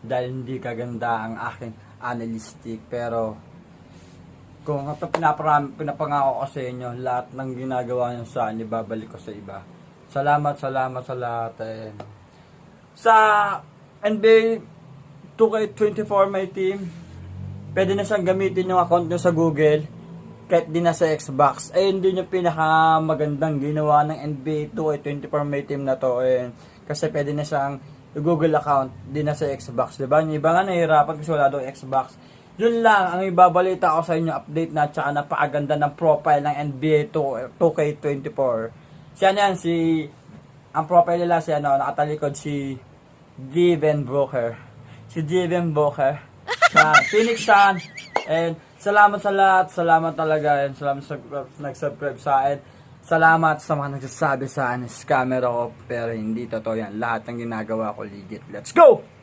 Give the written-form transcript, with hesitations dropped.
dahil hindi kaganda ang aking analytic. Pero kung pinapangako ko sa inyo, lahat ng ginagawa nyo sa akin, ibabalik ko sa iba. Salamat sa lahat. Sa NBA 2K24 my team, pwede na siyang gamitin yung account nyo sa Google kahit di na sa Xbox. Ayun din yung pinakamagandang ginawa ng NBA 2K24 my team na to. Kasi pwede na siyang Google account, di na sa Xbox, diba? Yung iba nga nahihirapan kasi wala daw Xbox. Yun lang ang ibabalita ko sa inyo, update na, tsaka napakaganda ng profile ng NBA 2K24. Ang profile nila nakatalikod si Devin Booker. Si Devin Booker. Sa Phoenix Sun. And salamat sa lahat, salamat talaga. And salamat sa nag-subscribe sa akin. Salamat sa mga nagsasabi sa akin, scammer ako. Pero hindi totoo yan. Lahat ng ginagawa ko legit. Let's go!